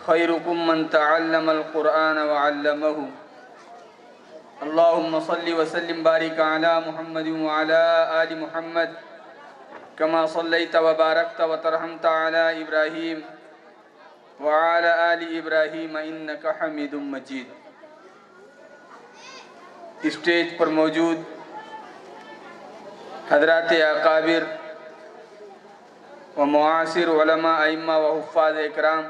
خيركم من تعلم القرآن وعلمه اللهم صل وسلم بارك على محمد وعلى آل محمد كما صليت وباركت وترحمت على إبراهيم وعلى آل إبراهيم إنك حميد مجيد۔ اسٹیج پر موجود حضرات اکابر و معاصر علماء ائمہ و حفاظ اکرام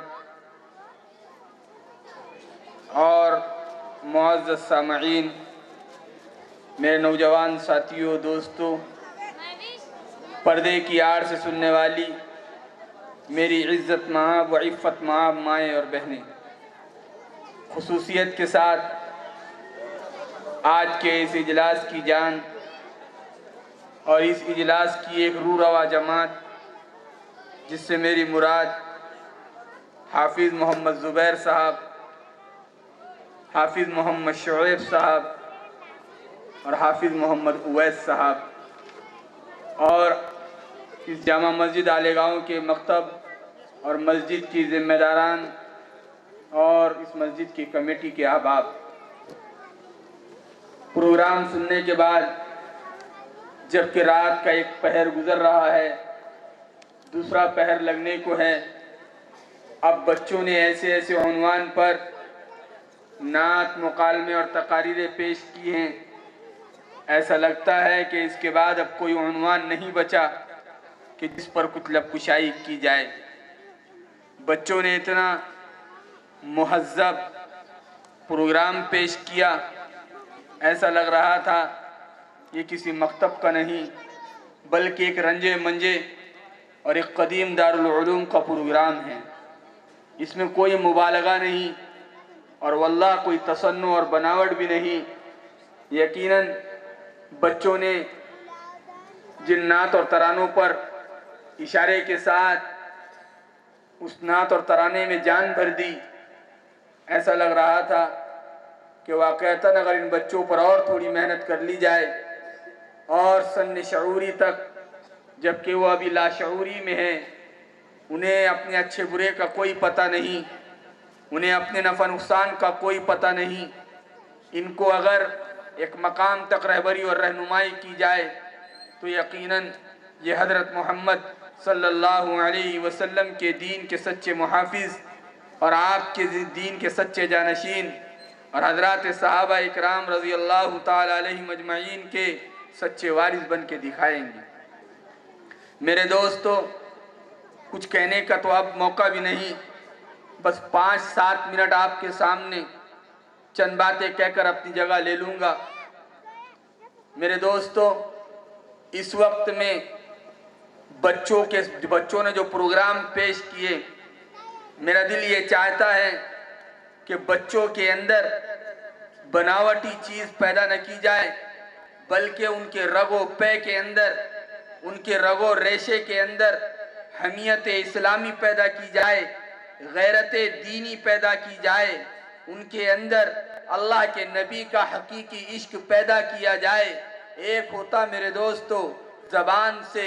اور معزز سامعین، میرے نوجوان ساتھیوں، دوستوں، پردے کی آڑ سے سننے والی میری عزت مآب و عفت مآب مائیں اور بہنیں، خصوصیت کے ساتھ آج کے اس اجلاس کی جان اور اس اجلاس کی ایک روح رواں جماعت، جس سے میری مراد حافظ محمد زبیر صاحب، حافظ محمد شعیب صاحب اور حافظ محمد اویس صاحب، اور اس جامع مسجد عالیگاؤں کے مکتب اور مسجد کی ذمہ داران اور اس مسجد کی کمیٹی کے احباب۔ پروگرام سننے کے بعد جبکہ رات کا ایک پہر گزر رہا ہے، دوسرا پہر لگنے کو ہے، اب بچوں نے ایسے ایسے عنوان پر نعت، مکالمے اور تقاریریں پیش کی ہیں، ایسا لگتا ہے کہ اس کے بعد اب کوئی عنوان نہیں بچا کہ جس پر کچھ لب کشائی کی جائے۔ بچوں نے اتنا مہذب پروگرام پیش کیا، ایسا لگ رہا تھا یہ کسی مکتب کا نہیں بلکہ ایک رنجے منجے اور ایک قدیم دارالعلوم کا پروگرام ہے۔ اس میں کوئی مبالغہ نہیں اور واللہ کوئی تصنع اور بناوٹ بھی نہیں۔ یقیناً بچوں نے جن نعت اور ترانوں پر اشارے کے ساتھ اس نعت اور ترانے میں جان بھر دی، ایسا لگ رہا تھا کہ واقعتاً اگر ان بچوں پر اور تھوڑی محنت کر لی جائے اور سن شعوری تک، جبکہ وہ ابھی لاشعوری میں ہیں، انہیں اپنے اچھے برے کا کوئی پتہ نہیں، انہیں اپنے نفع نقصان کا کوئی پتہ نہیں، ان کو اگر ایک مقام تک رہبری اور رہنمائی کی جائے تو یقیناً یہ حضرت محمد صلی اللہ علیہ وسلم کے دین کے سچے محافظ اور آپ کے دین کے سچے جانشین اور حضرات صحابہ اکرام رضی اللہ تعالی علیہم اجمعین کے سچے وارث بن کے دکھائیں گے۔ میرے دوستو، کچھ کہنے کا تو اب موقع بھی نہیں، بس 5-7 منٹ آپ کے سامنے چند باتیں کہہ کر اپنی جگہ لے لوں گا۔ میرے دوستو، اس وقت میں بچوں نے جو پروگرام پیش کیے، میرا دل یہ چاہتا ہے کہ بچوں کے اندر بناوٹی چیز پیدا نہ کی جائے بلکہ ان کے رگ و پے کے اندر، ان کے رگ و ریشے کے اندر حمیت اسلامی پیدا کی جائے، غیرت دینی پیدا کی جائے، ان کے اندر اللہ کے نبی کا حقیقی عشق پیدا کیا جائے۔ ایک ہوتا میرے دوستو زبان سے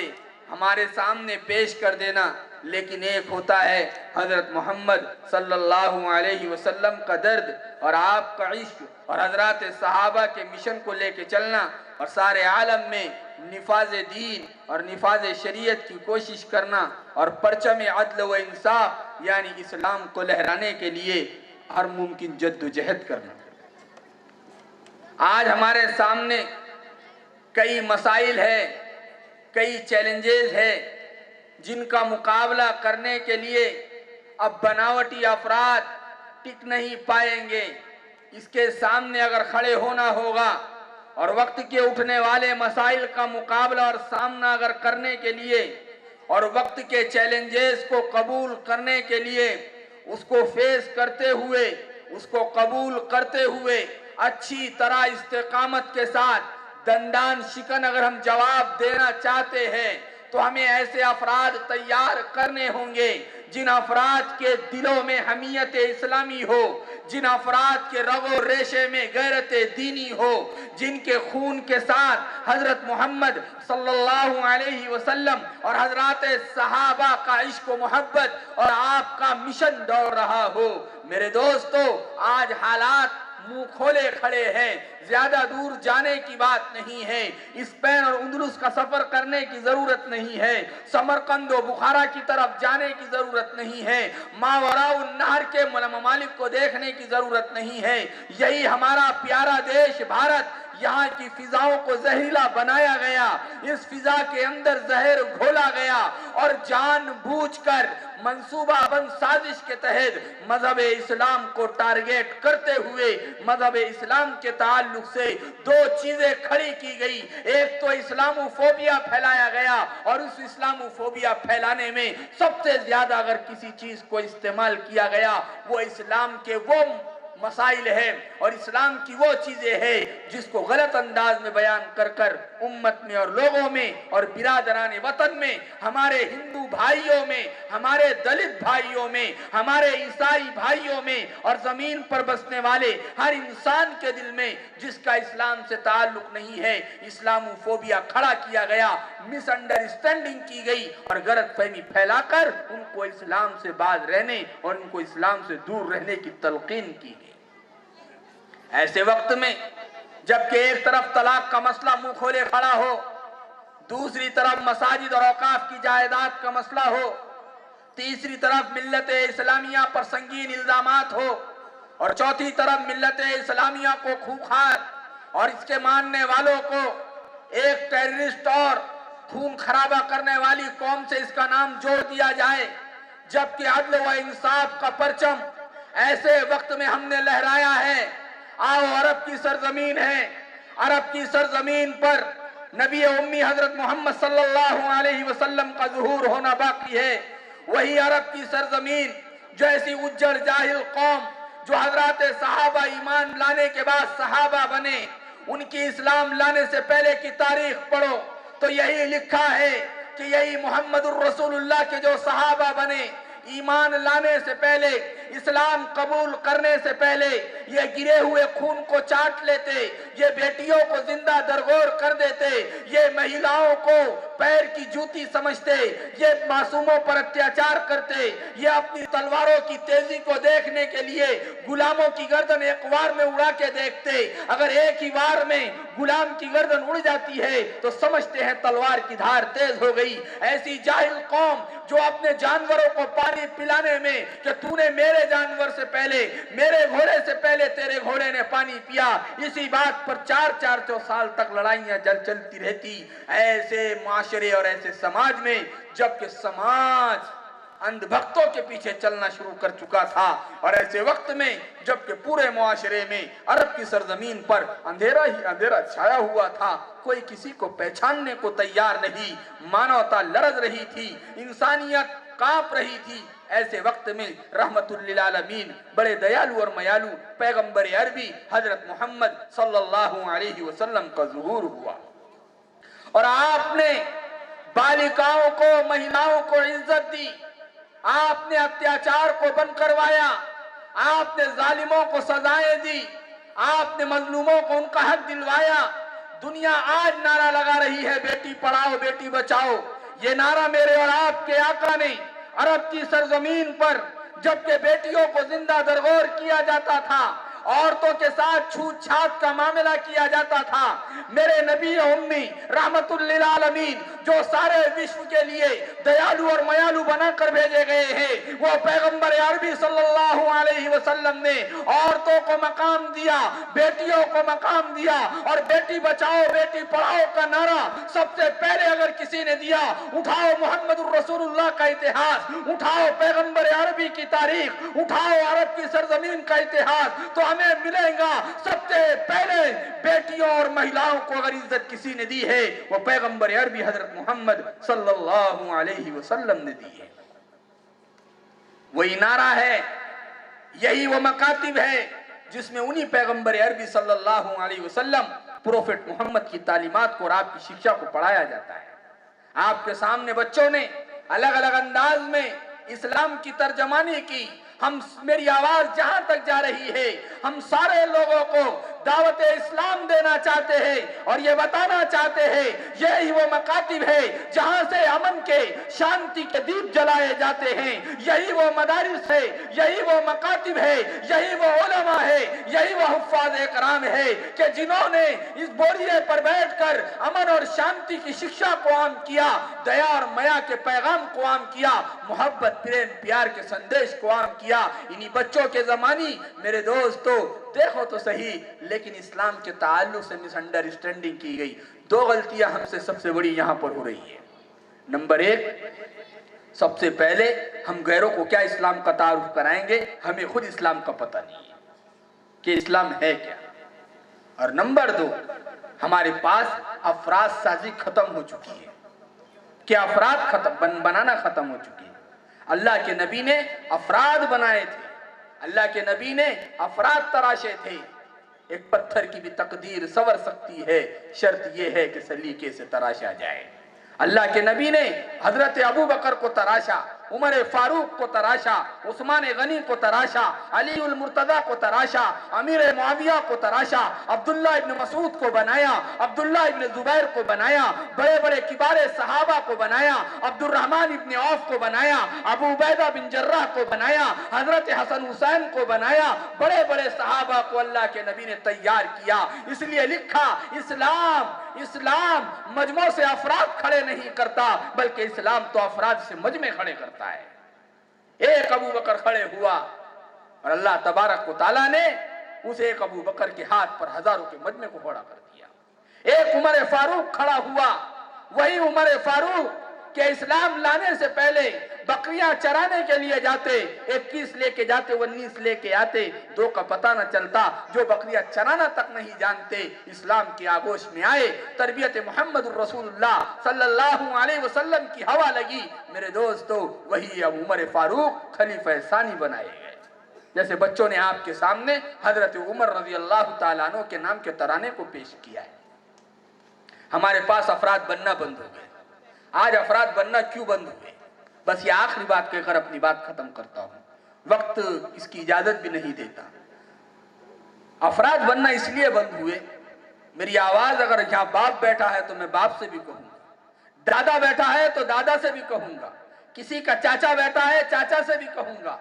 ہمارے سامنے پیش کر دینا، لیکن ایک ہوتا ہے حضرت محمد صلی اللہ علیہ وسلم کا درد اور آپ کا عشق اور حضرات صحابہ کے مشن کو لے کے چلنا اور سارے عالم میں نفاذ دین اور نفاذ شریعت کی کوشش کرنا اور پرچم عدل و انصاف یعنی اسلام کو لہرانے کے لیے ہر ممکن جد و جہد کرنا۔ آج ہمارے سامنے کئی مسائل ہیں، کئی چیلنجز ہیں جن کا مقابلہ کرنے کے لیے اب بناوٹی افراد ٹک نہیں پائیں گے۔ اس کے سامنے اگر کھڑے ہونا ہوگا اور وقت کے اٹھنے والے مسائل کا مقابلہ اور سامنا اگر کرنے کے لیے اور وقت کے چیلنجز کو قبول کرنے کے لیے، اس کو فیس کرتے ہوئے، اس کو قبول کرتے ہوئے اچھی طرح استقامت کے ساتھ دندان شکن اگر ہم جواب دینا چاہتے ہیں تو ہمیں ایسے افراد تیار کرنے ہوں گے جن افراد کے دلوں میں حمیت اسلامی ہو، جن افراد کے رگ و ریشے میں غیرت دینی ہو، جن کے خون کے ساتھ حضرت محمد صلی اللہ علیہ وسلم اور حضرات صحابہ کا عشق و محبت اور آپ کا مشن دوڑ رہا ہو۔ میرے دوستو، آج حالات منہ کھولے کھڑے ہیں، زیادہ دور جانے کی بات نہیں ہے، اسپین اور اندلس کا سفر کرنے کی ضرورت نہیں ہے، سمرقند و بخارا کی طرف جانے کی ضرورت نہیں ہے، ماوراء النہر کے ممالک کو دیکھنے کی ضرورت نہیں ہے۔ یہی ہمارا پیارا دیش بھارت، یہاں کی فضاؤں کو زہریلا بنایا گیا، اس فضا کے اندر زہر گھولا گیا اور جان بوجھ کر منصوبہ بند سازش کے تحت مذہب اسلام کو ٹارگیٹ کرتے ہوئے مذہب اسلام کے تعلق سے دو چیزیں کھڑی کی گئی۔ ایک تو اسلامو فوبیا پھیلایا گیا، اور اس اسلامو فوبیا پھیلانے میں سب سے زیادہ اگر کسی چیز کو استعمال کیا گیا وہ اسلام کے وہ مسائل ہے اور اسلام کی وہ چیزیں ہیں جس کو غلط انداز میں بیان کر کر امت میں اور لوگوں میں اور برادران وطن میں، ہمارے ہندو بھائیوں میں، ہمارے دلت بھائیوں میں، ہمارے عیسائی بھائیوں میں اور زمین پر بسنے والے ہر انسان کے دل میں جس کا اسلام سے تعلق نہیں ہے، اسلامو فوبیا کھڑا کیا گیا، مس انڈرسٹینڈنگ کی گئی اور غلط فہمی پھیلا کر ان کو اسلام سے باز رہنے اور ان کو اسلام سے دور رہنے کی تلقین کی گئی۔ ایسے وقت میں جبکہ ایک طرف طلاق کا مسئلہ منہ کھولے کھڑا ہو، دوسری طرف مساجد اور اوقاف کی جائیداد کا مسئلہ ہو، تیسری طرف ملت اسلامیہ پر سنگین الزامات ہو، اور چوتھی طرف ملت اسلامیہ کو خوخار اور اس کے ماننے والوں کو ایک ٹیررسٹ اور خون خرابہ کرنے والی قوم سے اس کا نام جوڑ دیا جائے، جبکہ عدل و انصاف کا پرچم ایسے وقت میں ہم نے لہرایا ہے۔ آؤ، عرب کی سرزمین ہے، عرب کی سرزمین پر نبی امی حضرت محمد صلی اللہ علیہ وسلم کا ظہور ہونا باقی ہے۔ وہی عرب کی سرزمین جو ایسی اجڑ جاہل قوم جو حضرات صحابہ ایمان لانے کے بعد صحابہ بنے، ان کی اسلام لانے سے پہلے کی تاریخ پڑھو تو یہی لکھا ہے کہ یہی محمد الرسول اللہ کے جو صحابہ بنے، ایمان لانے سے پہلے، اسلام قبول کرنے سے پہلے یہ گرے ہوئے خون کو چاٹ لیتے، یہ بیٹیوں کو زندہ درگور کر دیتے، یہ مہیلاؤں کو پیر کی جوتی سمجھتے، یہ معصوموں پر اتیاچار کرتے، یہ اپنی تلواروں کی تیزی کو دیکھنے کے لیے غلاموں کی گردن ایک وار میں اڑا کے دیکھتے۔ اگر ایک ہی وار میں غلام کی گردن اڑ جاتی ہے تو سمجھتے ہیں تلوار کی دھار تیز ہو گئی۔ ایسی جاہل قوم جو اپنے جانوروں کو پانی پلانے میں کہ تو نے میرے جانور سے پہلے، میرے گھوڑے سے پہلے تیرے گھوڑے نے پانی پیا، اسی بات پر 4-4 سال تک لڑائیاں چلتی رہتی۔ ایسے معاشرے اور ایسے سماج میں جبکہ سماج اندھ بھکتوں کے پیچھے چلنا شروع کر چکا تھا، اور ایسے وقت میں جبکہ پورے معاشرے میں عرب کی سرزمین پر اندھیرا ہی اندھیرا چھایا ہوا تھا، کوئی کسی کو پہچاننے کو تیار نہیں، مانوتا لرز رہی تھی، انسانیت کانپ رہی تھی، ایسے وقت میں رحمت للعالمین بڑے دیالو اور میالو پیغمبر عربی حضرت محمد صلی اللہ علیہ وسلم کا ظہور ہوا، اور آپ نے بالکاؤں کو، مہیلاؤں کو عزت دی، آپ نے اتیاچار کو بند کروایا، آپ نے ظالموں کو سزائیں دی، آپ نے مظلوموں کو ان کا حق دلوایا۔ دنیا آج نعرہ لگا رہی ہے بیٹی پڑھاؤ بیٹی بچاؤ، یہ نعرہ میرے اور آپ کے آقا نے عرب کی سرزمین پر جبکہ بیٹیوں کو زندہ درگور کیا جاتا تھا، عورتوں کے ساتھ چھوت چھات کا معاملہ کیا جاتا تھا، میرے نبی امی رحمت للعالمین جو سارے وشو کے لیے دیالو اور میالو بنا کر بھیجے گئے ہیں، وہ پیغمبر عربی صلی اللہ علیہ وسلم نے عورتوں کو مقام دیا، بیٹیوں کو مقام دیا، اور بیٹی بچاؤ بیٹی پڑھاؤ کا نعرہ سب سے پہلے اگر کسی نے دیا، اٹھاؤ محمد الرسول اللہ کا اتہاس، اٹھاؤ پیغمبر عربی کی تاریخ، اٹھاؤ عرب کی سرزمین کا اتہاس، تو ہمیں ملے گا سب سے پہلے بیٹیوں اور مہیلاؤں کو اگر عزت کسی نے دی ہے وہ پیغمبر عربی حضرت محمد صلی اللہ علیہ وسلم نے دی ہے۔ وہی نعرہ ہے، یہی وہ مکاتب ہے جس میں انہی پیغمبر عربی صلی اللہ علیہ وسلم پروفٹ محمد کی تعلیمات کو اور آپ کی شکشا کو پڑھایا جاتا ہے۔ آپ کے سامنے بچوں نے الگ الگ انداز میں اسلام کی ترجمانی کی. میری آواز جہاں تک جا رہی ہے ہم سارے لوگوں کو دعوت اسلام دینا چاہتے ہیں اور یہ بتانا چاہتے ہیں یہی وہ مکاتب ہے جہاں سے امن کے شانتی کے دیپ جلائے جاتے ہیں. یہی وہ مدارس ہے, یہی وہ مکاتب ہے, یہی وہ علماء ہے, یہی وہ حفاظ کرام ہے کہ جنہوں نے اس بوریے پر بیٹھ کر امن اور شانتی کی شکشا کو عام کیا, دیا اور میا کے پیغام کو عام کیا, محبت پریم پیار کے سندیش کو عام کیا. انہی بچوں کے زمانی میرے دوستو دیکھو تو صحیح, لیکن اسلام کے تعلق سے مس انڈرسٹینڈنگ کی گئی. دو غلطیاں ہم سے سب سے بڑی یہاں پر ہو رہی ہے. نمبر ایک, سب سے پہلے ہم غیروں کو کیا اسلام کا تعارف کرائیں گے, ہمیں خود اسلام کا پتہ نہیں ہے کہ اسلام ہے کیا. اور نمبر دو, ہمارے پاس افراد سازی ختم ہو چکی ہے کہ افراد بنانا ختم ہو چکی ہے. اللہ کے نبی نے افراد بنائے تھے, اللہ کے نبی نے افراد تراشے تھے. ایک پتھر کی بھی تقدیر سنور سکتی ہے, شرط یہ ہے کہ سلیقے سے تراشا جائے. اللہ کے نبی نے حضرت ابو بکر کو تراشا, عمر فاروق کو تراشا, عثمان غنی کو تراشا, علی المرتضی کو تراشا, امیر معاویہ کو تراشا, عبداللہ ابن مسعود کو بنایا, عبداللہ ابن زبیر کو بنایا, بڑے بڑے کبار صحابہ کو بنایا, عبد الرحمن ابن عوف کو بنایا, ابو عبیدہ بن جراح کو بنایا, حضرت حسن حسین کو بنایا. بڑے بڑے صحابہ کو اللہ کے نبی نے تیار کیا. اس لیے لکھا اسلام مجموع سے افراد کھڑے نہیں کرتا, بلکہ اسلام تو افراد سے مجمع کھڑے کرتا ہے. ایک ابو بکر کھڑے ہوا اور اللہ تبارک و تعالیٰ نے اس ایک ابو بکر کے ہاتھ پر ہزاروں کے مجمع کو کھڑا کر دیا. ایک عمر فاروق کھڑا ہوا, وہی عمر فاروق کہ اسلام لانے سے پہلے بکریاں چرانے کے لیے جاتے, 21 لے کے جاتے, 19 لے کے آتے, 2 کا پتہ نہ چلتا, جو بکریاں چرانا تک نہیں جانتے اسلام کی آگوش میں آئے, تربیت محمد الرسول اللہ صلی اللہ علیہ وسلم کی ہوا لگی. میرے دوستو وہی اب عمر فاروق خلیفہ ثانی بنائے گئے. جیسے بچوں نے آپ کے سامنے حضرت عمر رضی اللہ تعالیٰ عنہ کے نام کے ترانے کو پیش کیا ہے. ہمارے پاس افراد بننا بند ہو گئے. آج افراد بننا کیوں بند ہوئے؟ بس یہ آخری بات کہہ کر اپنی بات ختم کرتا ہوں, وقت اس کی اجازت بھی نہیں دیتا. افراد بننا اس لیے بند ہوئے, میری آواز اگر یہاں باپ بیٹھا ہے تو میں باپ سے بھی کہوں گا, دادا بیٹھا ہے تو دادا سے بھی کہوں گا, کسی کا چاچا بیٹھا ہے چاچا سے بھی کہوں گا,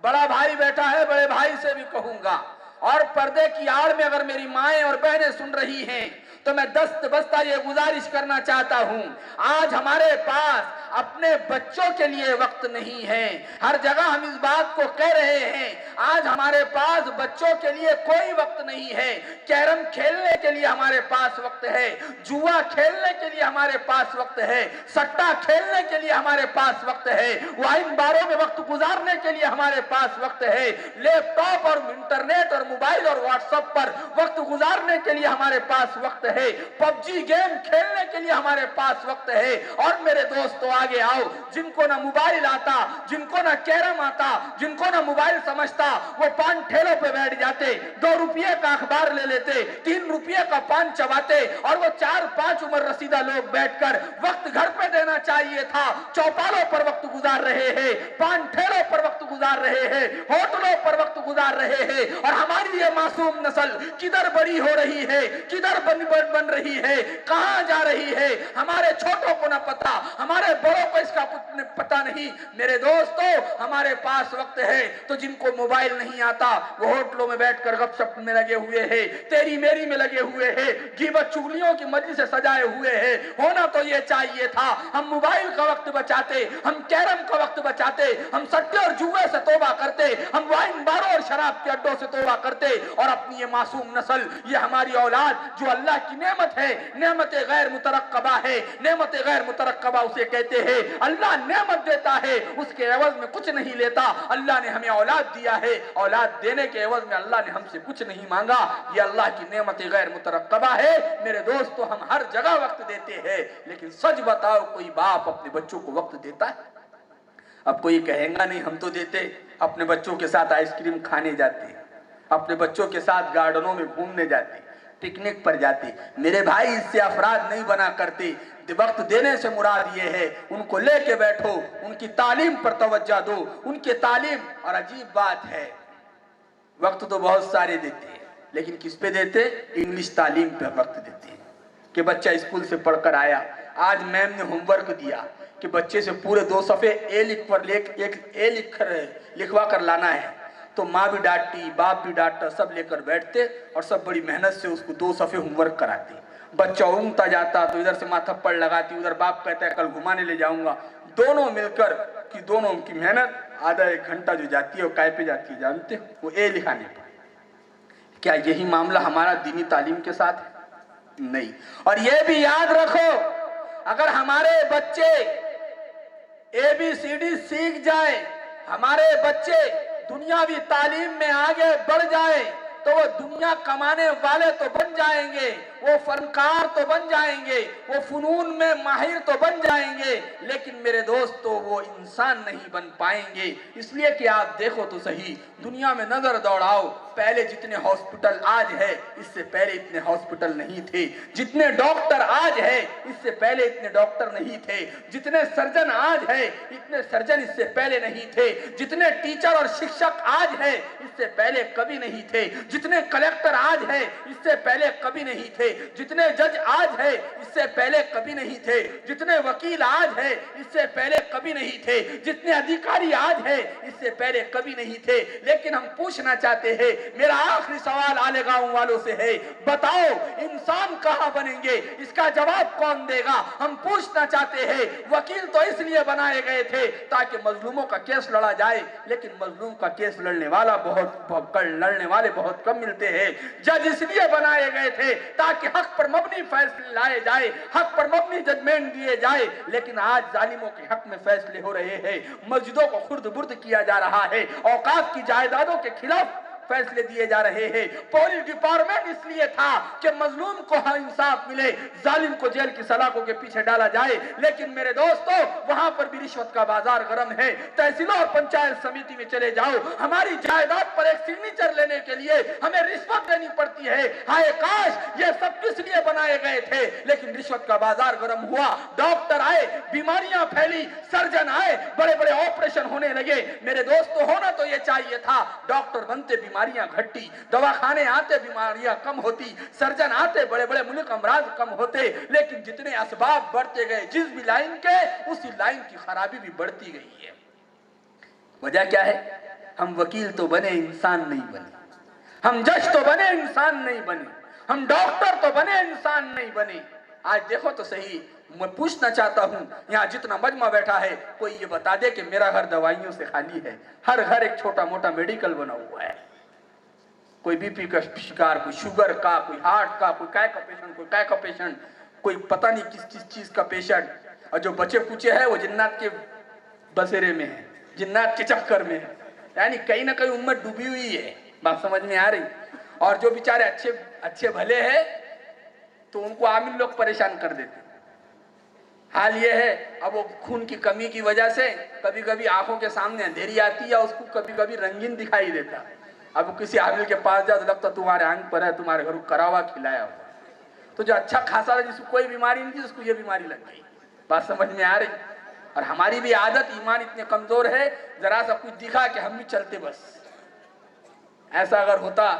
بڑا بھائی بیٹھا ہے بڑے بھائی سے بھی کہوں گا. اور پردے کی آڑ میں اگر میری مائیں اور بہنیں سن رہی ہیں تو میں دست بستہ یہ گزارش کرنا چاہتا ہوں, آج ہمارے پاس اپنے بچوں کے لیے وقت نہیں ہے. ہر جگہ ہم اس بات کو کہہ رہے ہیں, آج ہمارے پاس بچوں کے لیے کوئی وقت نہیں ہے. کیرم کھیلنے کے لیے ہمارے پاس وقت ہے, جوا کھیلنے کے لیے ہمارے پاس وقت ہے, سٹا کھیلنے کے لیے ہمارے پاس وقت ہے, وائن باروں میں وقت گزارنے کے لیے ہمارے پاس وقت ہے, لیپ ٹاپ اور انٹرنیٹ اور موبائل اور واٹس ایپ پر وقت گزارنے کے لیے ہمارے پاس وقت ہے, پب جی گیم کھیلنے کے لیے ہمارے پاس وقت ہے. اور میرے دوستو آگے آؤ, جن کو نہ موبائل آتا, جن کو نہ کیرم آتا, جن کو نہ موبائل سمجھتا, وہ پان ٹھیلوں پہ بیٹھ جاتے, 2 روپیے کا اخبار لے لیتے, 3 روپیے کا پان چباتے, اور وہ 4-5 عمر رسیدہ لوگ بیٹھ کر وقت گھر پہ دینا چاہیے تھا, چوپالوں پر وقت گزار رہے ہیں, پان ٹھیلوں پر وقت گزار رہے ہیں, ہوٹلوں پر وقت گزار رہے ہیں. اور ہماری یہ معصوم نسل کدھر بڑی ہو رہی ہے, کدھر بن رہی ہے, کہاں جا رہی ہے, ہمارے چھوٹوں کو نہ پتا, ہمارے بڑوں کو اس کا کچھ پتا نہیں. میرے دوستو ہمارے پاس وقت ہے تو جن کو موبائل نہیں آتا وہ ہوٹلوں میں بیٹھ کر گپ شپ میں لگے ہوئے ہیں, تیری میری میں لگے ہوئے ہیں, غیبت چغلیوں کی مجلس سے سجائے ہوئے ہیں. ہونا تو یہ چاہیے تھا ہم موبائل کا وقت بچاتے, ہم کیرم کا وقت بچاتے, ہم سٹے اور جوئے سے توبہ کرتے, ہم وائن باروں اور شراب کے اڈوں سے توبہ کرتے. اور اپنی یہ معصوم نسل, یہ ہماری اولاد جو اللہ کی نعمت ہے, نعمت غیر مترقبہ ہے, نعمت غیر مترقبہ اسے کہتے ہیں. اللہ نعمت دیتا ہے, اس کے عوض میں کچھ نہیں لیتا. اللہ نے ہمیں اولاد دیا ہے, اولاد دینے کے عوض میں اللہ نے ہم سے کچھ نہیں مانگا. یہ اللہ کی نعمت غیر مترقبہ ہے. میرے دوستو ہم ہر جگہ وقت دیتے ہیں, لیکن سچ بتاؤ کوئی باپ اپنے بچوں کو وقت دیتا ہے؟ اب کوئی کہیں گا نہیں ہم تو دیتے, اپنے بچوں کے ساتھ آئس کریم کھانے جاتے, اپنے بچوں کے ساتھ گارڈنوں میں گھومنے جاتے, پکنک پر جاتے. میرے بھائی اس سے افراد نہیں بنا کرتے. وقت دینے سے مراد یہ ہے ان کو لے کے بیٹھو, ان کی تعلیم پر توجہ دو, ان کی تعلیم. اور عجیب بات ہے, وقت تو بہت سارے دیتے ہیں لیکن کس پہ دیتے؟ انگلش تعلیم پہ وقت دیتے ہیں کہ بچہ اسکول سے پڑھ کر آیا, آج میم نے ہوم ورک دیا کہ بچے سے پورے 2 صفحے اے لکھوا کر لانا ہے, تو ماں بھی ڈانٹتی, باپ بھی ڈانٹتا, سب لے کر بیٹھتے اور سب بڑی محنت سے اس کو 2 صفحے ہوم ورک کراتے. بچہ اونگتا جاتا تو ادھر سے ماں تھپڑ لگاتی, ادھر باپ کہتا ہے کل گھمانے لے جاؤں گا. دونوں مل کر کہ دونوں کی محنت آدھا 1 گھنٹہ جو جاتی ہے وہ کائے پہ جاتی ہے جانتے؟ وہ اے لکھانے پر. کیا یہی معاملہ ہمارا دینی تعلیم کے ساتھ ہے؟ نہیں. اور یہ بھی یاد رکھو, اگر ہمارے بچے ABCD سیکھ جائیں, ہمارے بچے دنیاوی تعلیم میں آگے بڑھ جائیں, تو وہ دنیا کمانے والے تو بن جائیں گے, وہ فنکار تو بن جائیں گے, وہ فنون میں ماہر تو بن جائیں گے, لیکن میرے دوستو وہ انسان نہیں بن پائیں گے. اس لیے کہ آپ دیکھو تو صحیح, دنیا میں نظر دوڑاؤ, پہلے جتنے ہاسپٹل آج ہے اس سے پہلے اتنے ہاسپٹل نہیں تھے. جتنے ڈاکٹر آج ہے اس سے پہلے اتنے ڈاکٹر نہیں تھے. جتنے سرجن آج ہے اتنے سرجن اس سے پہلے نہیں تھے. جتنے ٹیچر اور شکشک آج ہے اس سے پہلے کبھی نہیں تھے. جتنے کلیکٹر آج ہے اس سے پہلے کبھی نہیں تھے. جتنے جج آج ہے اس سے پہلے کبھی نہیں تھے. جتنے وکیل آج ہے اس سے پہلے کبھی نہیں تھے. جتنے ادھیکاری آج ہے اس سے پہلے کبھی نہیں تھے. لیکن ہم پوچھنا چاہتے ہیں, میرا آخری سوال آلے گاؤں والوں سے ہے, بتاؤ انسان کہاں بنیں گے؟ اس کا جواب کون دے گا؟ ہم پوچھنا چاہتے ہیں, وکیل تو اس لیے بنائے گئے تھے تاکہ مظلوموں کا کیس لڑا جائے, لیکن مظلوم کا کیس لڑنے والے بہت کم ملتے ہیں. جج اس لیے بنائے گئے تھے تاکہ حق پر مبنی فیصلے لائے جائے, حق پر مبنی ججمنٹ دیے جائے, لیکن آج ظالموں کے حق میں فیصلے ہو رہے ہیں. مسجدوں کو خرد برد کیا جا رہا ہے, اوقاف کی جائیدادوں کے خلاف فیصلے دیے جا رہے ہیں. پولیس ڈپارٹمنٹ اس لیے تھا کہ مظلوم کو انصاف ملے, ظالم کو جیل کی سلاخوں کے پیچھے ڈالا جائے, لیکن میرے دوستو وہاں پر بھی رشوت کا بازار گرم ہے. تحصیلوں اور پنچایت سمیتی میں چلے جاؤ, ہماری جائیداد پر ایک سگنیچر لینے کے لیے ہمیں رشوت دینی پڑتی ہے. ہائے کاش یہ سب کس لیے بنائے گئے تھے, لیکن رشوت کا بازار گرم ہوا. ڈاکٹر آئے, بیماریاں پھیلی, سرجن آئے, بڑے بڑے آپریشن ہونے لگے. میرے دوستو ہونا تو یہ چاہیے تھا, ڈاکٹر بنتے بیماریاں گھٹتی, دواخانے آتے بیماریاں کم ہوتی, سرجن آتے بڑے بڑے ملک امراض کم ہوتے. لیکن جتنے اسباب بڑھتے گئے جس بھی لائن کے, اسی لائن کی خرابی بھی بڑھتی گئی ہے. وجہ کیا ہے؟ ہم وکیل تو بنے, انسان نہیں بنے. ہم جج تو بنے, انسان نہیں بنے. ہم ڈاکٹر تو بنے, انسان نہیں بنے. آج دیکھو تو صحیح, میں پوچھنا چاہتا ہوں یہاں جتنا مجمع بیٹھا ہے, کوئی یہ بتا دے کہ میرا گھر دوائیوں سے خالی ہے. ہر گھر ایک چھوٹا موٹا میڈیکل بنا ہوا ہے. کوئی بی پی کا شکار, کوئی شوگر کا, کوئی ہارٹ کا, کوئی کائے کا پیشنٹ, کوئی کائے کا پیشنٹ, کوئی پتہ نہیں کس چیز کا پیشنٹ. اور جو بچے کچے ہیں وہ جنات کے بسیرے میں ہیں, جنات کے چکر میں ہیں. یعنی کہیں نہ کہیں امت ڈوبی ہوئی ہے. بات سمجھ میں آ رہی؟ اور جو بیچارے اچھے بھلے ہیں تو ان کو عامل لوگ پریشان کر دیتے. حال یہ ہے, اب وہ خون کی کمی کی وجہ سے کبھی کبھی آنکھوں کے سامنے اندھیری آتی ہے, اس کو کبھی کبھی رنگین دکھائی دیتا. اب کسی عامل کے پاس جاؤ تو لگتا تمہارے آنکھ پر ہے, تمہارے گھر کو کراوا کھلایا ہوا. تو جو اچھا خاصا جس کو کوئی بیماری نہیں تھی, اس کو یہ بیماری لگ گئی. بات سمجھ میں آ رہی؟ اور ہماری بھی عادت, ایمان اتنے کمزور ہے, ذرا سا کچھ دکھا کہ ہم بھی چلتے بس. ایسا اگر ہوتا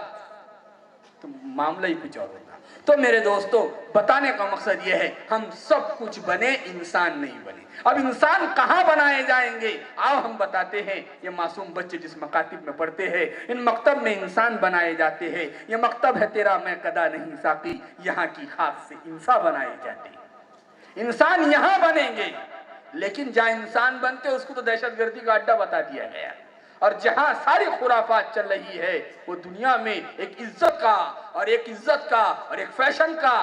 تو معاملہ ہی کچھ اور ہوتا. تو میرے دوستو بتانے کا مقصد یہ ہے, ہم سب کچھ بنے, انسان نہیں بنے. اب انسان کہاں بنائے جائیں گے؟ آؤ ہم بتاتے ہیں. یہ معصوم بچے جس مکاتب میں پڑھتے ہیں, ان مکتب میں انسان بنائے جاتے ہیں. یہ مکتب ہے تیرا میں کدا نہیں ساقی, یہاں کی خاک سے انسان بنائے جاتے ہیں. انسان یہاں بنیں گے, لیکن جہاں انسان بنتے اس کو تو دہشت گردی کا اڈا بتا دیا گیا. اور جہاں ساری خرافات چل رہی ہے وہ دنیا میں ایک عزت کا اور ایک فیشن کا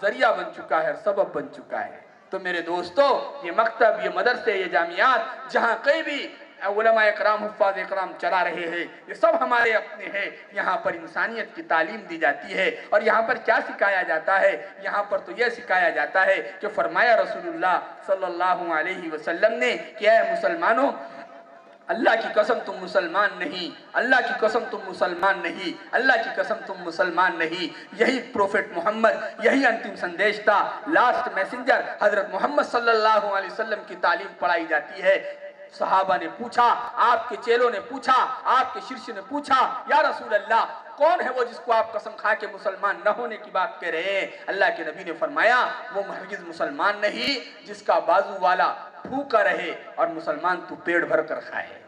ذریعہ بن چکا ہے, سبب بن چکا ہے. تو میرے دوستو یہ مکتب, یہ مدرسے, یہ جامعات جہاں کئی بھی علماء اکرام, حفاظ اکرام چلا رہے ہیں, یہ سب ہمارے اپنے ہیں. یہاں پر انسانیت کی تعلیم دی جاتی ہے. اور یہاں پر کیا سکھایا جاتا ہے؟ یہاں پر تو یہ سکھایا جاتا ہے کہ فرمایا رسول اللہ صلی اللہ علیہ وسلم نے کہ اے مسلمانوں, اللہ کی قسم تم مسلمان نہیں، اللہ کی قسم تم مسلمان نہیں، اللہ کی قسم تم مسلمان نہیں۔ یہی پروفیٹ محمد، یہی انتم سندیش تھا، لاسٹ میسنجر حضرت محمد صلی اللہ علیہ وسلم کی تعلیم پڑھائی جاتی ہے۔ صحابہ نے پوچھا، آپ کے چیلوں نے پوچھا، آپ کے شرش نے پوچھا، یا رسول اللہ کون ہے وہ جس کو آپ قسم کھا کے مسلمان نہ ہونے کی بات کہہ رہے ہیں؟ اللہ کے نبی نے فرمایا وہ ہرگز مسلمان نہیں جس کا بازو والا بھوکا رہے اور مسلمان تو پیٹ بھر کر کھائے۔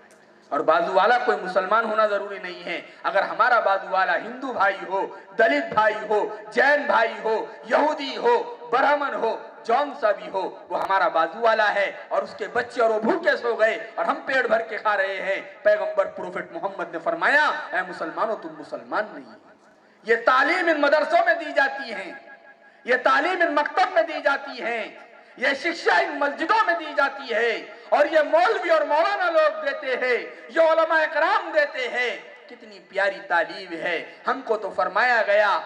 اور بازو والا کوئی مسلمان ہونا ضروری نہیں ہے، اگر ہمارا بازو والا ہندو بھائی ہو، دلت بھائی ہو، جین بھائی ہو، یہودی ہو، برہمن ہو، جون سا بھی ہو، وہ ہمارا بازو والا ہے اور اس کے بچے اور وہ بھوکے سو گئے اور ہم پیٹ بھر کے کھا رہے ہیں۔ پیغمبر پروفیٹ محمد نے فرمایا اے مسلمانوں تم مسلمان نہیں۔ یہ تعلیم ان مدرسوں میں دی جاتی ہے، یہ تعلیم ان مکتب میں دی جاتی ہے، یہ شکشا ان مسجدوں میں دی جاتی ہے، اور یہ مولوی اور مولانا لوگ دیتے ہیں، یہ علماء اکرام دیتے ہیں۔ کتنی پیاری تعلیم ہے۔ ہم کو تو فرمایا گیا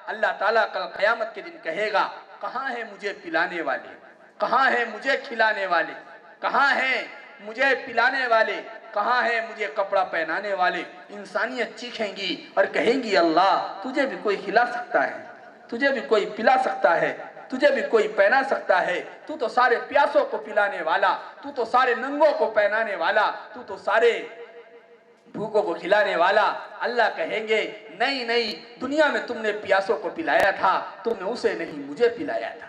اللہ تعالیٰ کل قیامت کے دن کہے گا کہاں ہیں مجھے پلانے والے، کہاں ہیں مجھے کھلانے والے، کہاں ہیں مجھے پلانے والے، کہاں ہیں مجھے کپڑا پہنانے والے؟ انسانیت چیخیں گی اور کہیں گی اللہ تجھے بھی کوئی کھلا سکتا ہے، تجھے بھی کوئی پلا سکتا ہے، تجھے بھی کوئی پہنا سکتا ہے، تو تو سارے پیاسوں کو پلانے والا، تو تو سارے ننگوں کو پہنانے والا، تو تو سارے بھوکوں کو کھلانے والا۔ اللہ کہیں گے نہیں نہیں، دنیا میں تم نے پیاسوں کو پلایا تھا، تم نے اسے نہیں مجھے پلایا تھا۔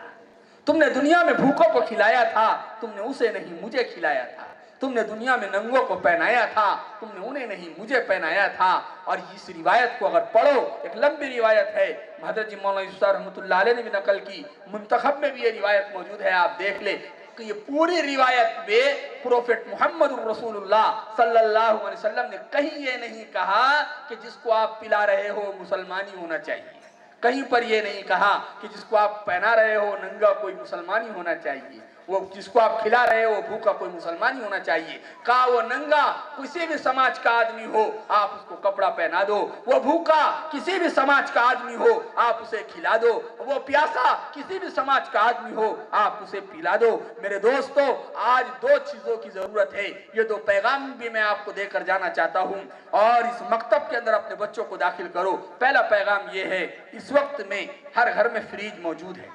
تم نے دنیا میں بھوکوں کو کھلایا تھا، تم نے اسے نہیں مجھے کھلایا تھا۔ تم نے دنیا میں ننگوں کو پہنایا تھا، تم نے انہیں نہیں مجھے پہنایا تھا۔ اور اس روایت کو اگر پڑھو، ایک لمبی روایت ہے، حضرت جی مولانا یوسف رحمۃ اللہ علیہ نے بھی نقل کی، منتخب میں بھی یہ روایت موجود ہے، آپ دیکھ لیں کہ یہ پوری روایت میں پروفیٹ محمد الرسول اللہ صلی اللہ علیہ وسلم نے کہیں یہ نہیں کہا کہ جس کو آپ پلا رہے ہو مسلمانی ہونا چاہیے، کہیں پر یہ نہیں کہا کہ جس کو آپ پہنا رہے ہو ننگا کوئی مسلمانی ہونا چاہیے، وہ جس کو آپ کھلا رہے ہو بھوکا کوئی مسلمانی ہونا چاہیے۔ کہا وہ ننگا کسی بھی سماج کا آدمی ہو آپ اس کو کپڑا پہنا دو، وہ بھوکا کسی بھی سماج کا آدمی ہو آپ اسے کھلا دو، وہ پیاسا کسی بھی سماج کا آدمی ہو آپ اسے پلا دو۔ میرے دوستو آج دو چیزوں کی ضرورت ہے، یہ دو پیغام بھی میں آپ کو دے کر جانا چاہتا ہوں، اور اس مکتب کے اندر اپنے بچوں کو داخل کرو۔ پہلا پیغام یہ ہے، اس وقت میں ہر گھر میں فریج موجود ہے،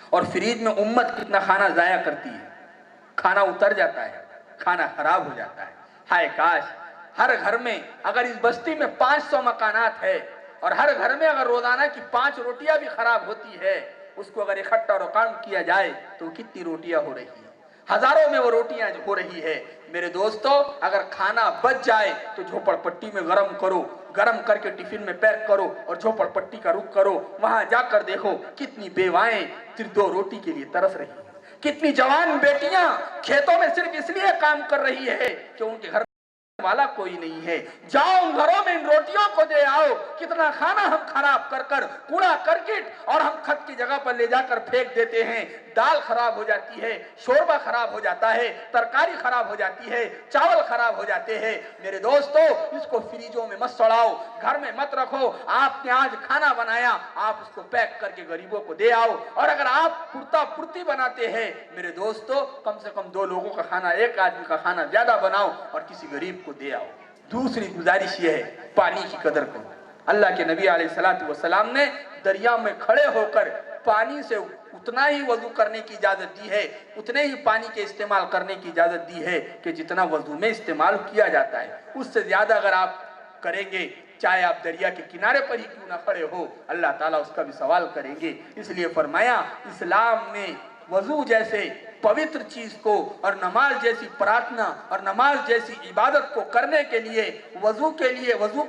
اور فریج میں امت کتنا کھانا ضائع کرتی ہے، کھانا اتر جاتا ہے، کھانا خراب ہو جاتا ہے۔ ہائے کاش ہر گھر میں، اگر اس بستی میں 500 مکانات ہے اور ہر گھر میں اگر روزانہ کی 5 روٹیاں بھی خراب ہوتی ہے، اس کو اگر اکٹھا رقم کیا جائے تو کتنی روٹیاں ہو رہی ہیں، ہزاروں میں وہ روٹیاں ہو رہی ہے۔ میرے دوستو اگر کھانا بچ جائے تو جھوپڑ پٹی میں گرم کرو، گرم کر کے ٹفن میں پیک کرو اور جھوپڑ پٹی کا رخ کرو، وہاں جا کر دیکھو کتنی بیوائیں صرف 2 روٹی کے لیے ترس رہی ہیں، کتنی جوان بیٹیاں کھیتوں میں صرف اس لیے کام کر رہی ہے کہ ان کے گھر والا کوئی نہیں ہے۔ جاؤ ان گھروں میں ان روٹیوں کو دے آؤ، کتنا کھانا ہم خراب کر کر کوڑا کرکٹ اور ہم کھت کی جگہ پر لے جا کر پھینک دیتے ہیں۔ دال خراب ہو جاتی ہے، شوربہ خراب ہو جاتا ہے، ترکاری خراب ہو جاتی ہے، چاول خراب ہو جاتے ہیں۔ میرے دوستو اس کو فریجوں میں مت سڑاؤ، گھر میں مت رکھو۔ آپ نے آج کھانا بنایا، آپ اس کو پیک کر کے غریبوں کو دے آؤ، اور اگر آپ پرتا پرتی بناتے ہیں میرے دوستو کم سے کم 2 لوگوں کا کھانا، ایک آدمی کا کھانا زیادہ بناؤ اور کسی غریب کو دے آؤ۔ دوسری گزارش یہ ہے پانی کی قدر کرو۔ اللہ کے نبی علیہ السلام نے دریا میں کھڑے ہو کر پانی سے اتنا ہی وضو کرنے کی اجازت دی ہے، اتنے ہی پانی کے استعمال کرنے کی اجازت دی ہے کہ جتنا وضو میں استعمال کیا جاتا ہے، اس سے زیادہ اگر آپ کریں گے چاہے آپ دریا کے کنارے پر ہی کیوں نہ کھڑے ہو اللہ تعالیٰ اس کا بھی سوال کریں گے۔ اس لیے فرمایا اسلام نے وضو جیسے پوتر چیز کو اور نماز جیسی پرارتھنا اور نماز جیسی عبادت کو کرنے کے لیے وضو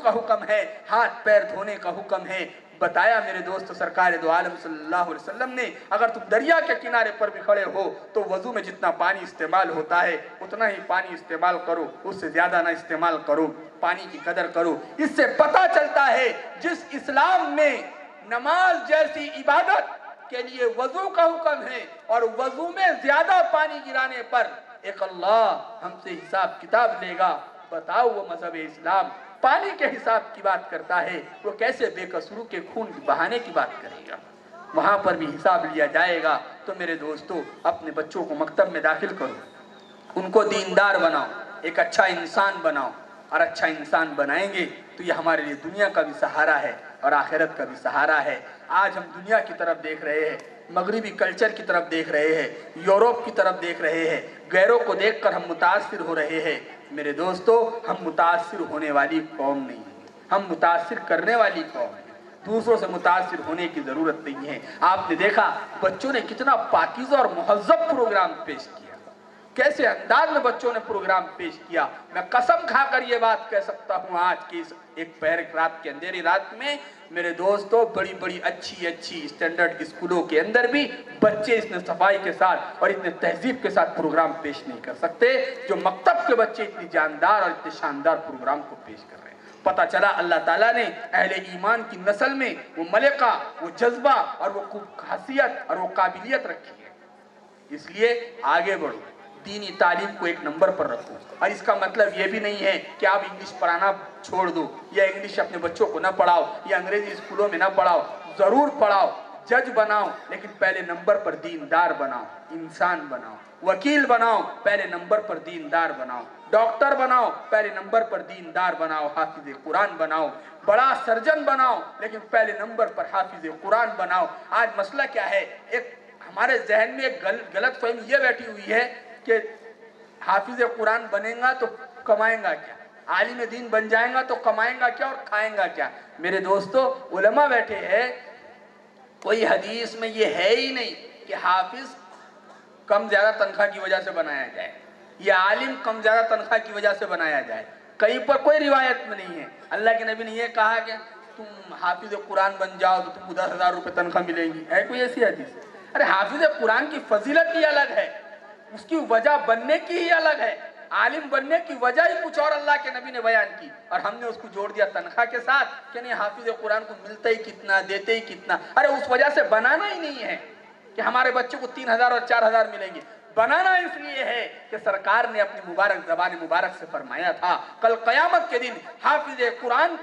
کا حکم ہے، ہاتھ پیر دھونے کا حکم ہے۔ بتایا میرے دوست سرکار دو عالم صلی اللہ علیہ وسلم نے اگر تم دریا کے کنارے پر بھی کھڑے ہو تو وضو میں جتنا پانی استعمال ہوتا ہے اتنا ہی پانی استعمال کرو، اس سے زیادہ نہ استعمال کرو، پانی کی قدر کرو۔ اس سے پتہ چلتا ہے جس اسلام میں نماز جیسی عبادت کے لیے وضو کا حکم ہے اور وضو میں زیادہ پانی گرانے پر ایک اللہ ہم سے حساب کتاب لے گا، بتاؤ وہ مذہب اسلام پانی کے حساب کی بات کرتا ہے، وہ کیسے بے قصوروں کے خون بہانے کی بات کرے گا؟ وہاں پر بھی حساب لیا جائے گا۔ تو میرے دوستو اپنے بچوں کو مکتب میں داخل کرو، ان کو دیندار بناؤ۔ ایک اچھا انسان بناؤ، اور اچھا انسان بنائیں گے تو یہ ہمارے لیے دنیا کا بھی سہارا ہے اور آخرت کا بھی سہارا ہے۔ آج ہم دنیا کی طرف دیکھ رہے ہیں، مغربی کلچر کی طرف دیکھ رہے ہیں، یورپ کی طرف دیکھ رہے ہیں، غیروں کو دیکھ کر ہم متاثر ہو رہے ہیں۔ میرے دوستو، ہم متاثر ہونے والی قوم نہیں ہیں، ہم متاثر کرنے والی قوم ہیں۔ دوسروں سے متاثر ہونے کی ضرورت نہیں ہے۔ آپ نے دیکھا بچوں نے کتنا پاکیزہ اور مہذب پروگرام پیش کیا، کیسے انداز میں بچوں نے پروگرام پیش کیا۔ میں قسم کھا کر یہ بات کہہ سکتا ہوں، آج کی اس ایک پہر رات کے اندھیری رات میں میرے دوستوں، بڑی بڑی اچھی اسٹینڈرڈ اسکولوں کے اندر بھی بچے اتنے صفائی کے ساتھ اور اتنے تہذیب کے ساتھ پروگرام پیش نہیں کر سکتے جو مکتب کے بچے اتنی جاندار اور اتنے شاندار پروگرام کو پیش کر رہے ہیں۔ پتہ چلا اللہ تعالیٰ نے اہل ایمان کی نسل میں وہ ملکہ، وہ جذبہ اور وہ خاصیت اور وہ قابلیت رکھی ہے۔ اس لیے آگے بڑھو، دینی تعلیم کو ایک نمبر پر رکھو، اور اس کا مطلب یہ بھی نہیں ہے کہ آپ انگلش پڑھانا چھوڑ دو، یا انگلش اپنے بچوں کو نہ پڑھاؤ، یا انگریزی اسکولوں میں نہ پڑھاؤ۔ ضرور پڑھاؤ، جج بناؤ، لیکن پہلے نمبر پر دیندار بناؤ، انسان بناؤ۔ وکیل بناؤ، پہلے نمبر پر دیندار بناؤ۔ ڈاکٹر بناؤ، پہلے نمبر پر دیندار بناؤ، حافظ قرآن بناؤ۔ بڑا سرجن بناؤ، لیکن پہلے نمبر پر حافظ قرآن بناؤ۔ آج مسئلہ کیا ہے؟ ایک ہمارے ذہن میں ایک غلط فہمی یہ بیٹھی ہوئی ہے کہ حافظ قرآن بنیں گا تو کمائیں گا کیا، عالم دین بن جائیں گا تو کمائیں گا کیا اور کھائیں گا کیا۔ میرے دوستو، علماء بیٹھے ہیں، کوئی حدیث میں یہ ہے ہی نہیں کہ حافظ کم زیادہ تنخواہ کی وجہ سے بنایا جائے یا عالم کم زیادہ تنخواہ کی وجہ سے بنایا جائے۔ کہیں پر کوئی روایت میں نہیں ہے۔ اللہ کے نبی نے یہ کہا کہ تم حافظ قرآن بن جاؤ تو تم کو 10,000 روپے تنخواہ ملیں گی، ہے کوئی ایسی حدیث؟ ارے حافظ قرآن کی فضیلت ہی الگ ہے، اس کی وجہ بننے کی ہی الگ ہے، عالم بننے کی وجہ ہی کچھ اور اللہ کے نبی نے بیان کی، اور ہم نے اس کو جوڑ دیا تنخواہ کے ساتھ کہ نہیں حافظ قرآن کو ملتا ہی کتنا، دیتے ہی کتنا۔ ارے اس وجہ سے بنانا ہی نہیں ہے کہ ہمارے بچے کو 3,000 اور 4,000 ملیں گے۔ بنانا اس لیے ہے کہ سرکار نے اپنی مبارک زبان مبارک سے فرمایا تھا کل قیامت کے دن حافظ قرآن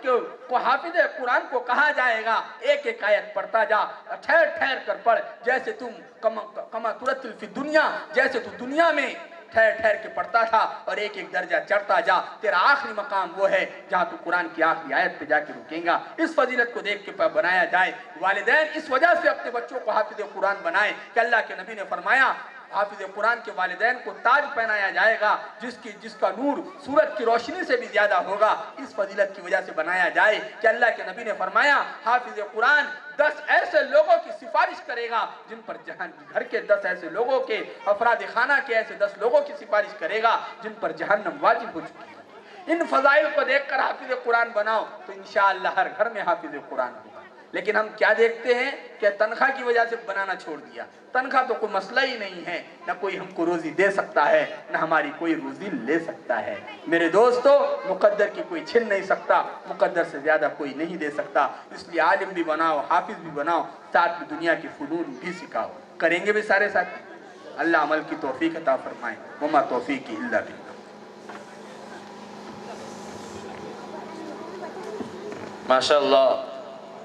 کو کہا جائے گا ایک ایک آیت پڑھتا جا، ٹھہر ٹھہر کر پڑھ، جیسے تم کما ترتل فی دنیا، جیسے تو دنیا میں ٹھہر ٹھہر کے پڑھتا تھا اور ایک ایک درجہ چڑھتا جا، تیرا آخری مقام وہ ہے جہاں تو قرآن کی آخری آیت پہ جا کے رکیں گا۔ اس فضیلت کو دیکھ کے بنایا جائے۔ والدین اس وجہ سے اپنے بچوں کو حافظ قرآن بنائیں کہ اللہ کے نبی نے فرمایا حافظ قرآن کے والدین کو تاج پہنایا جائے گا جس کا نور سورج کی روشنی سے بھی زیادہ ہوگا۔ اس فضیلت کی وجہ سے بنایا جائے کہ اللہ کے نبی نے فرمایا حافظ قرآن 10 ایسے لوگوں کی سفارش کرے گا جن پر گھر کے 10 ایسے لوگوں کے، افراد خانہ کے ایسے 10 لوگوں کی سفارش کرے گا جن پر جہنم واجب ہو چکی ہے۔ ان فضائل کو دیکھ کر حافظ قرآن بناؤ تو انشاءاللہ ہر گھر میں حافظ قرآن ہوگا۔ لیکن ہم کیا دیکھتے ہیں کہ تنخواہ کی وجہ سے بنانا چھوڑ دیا۔ تنخواہ تو کوئی مسئلہ ہی نہیں ہے، نہ کوئی ہم کو روزی دے سکتا ہے نہ ہماری کوئی روزی لے سکتا ہے۔ میرے دوستو، مقدر کی کوئی چھن نہیں سکتا، مقدر سے زیادہ کوئی نہیں دے سکتا، اس لیے عالم بھی بناؤ، حافظ بھی بناؤ، ساتھ میں دنیا کی فنون بھی سکھاؤ۔ کریں گے بھی سارے ساتھ؟ اللہ عمل کی توفیق عطا فرمائے۔ وما توفیقی الا باللہ۔ ماشاءاللہ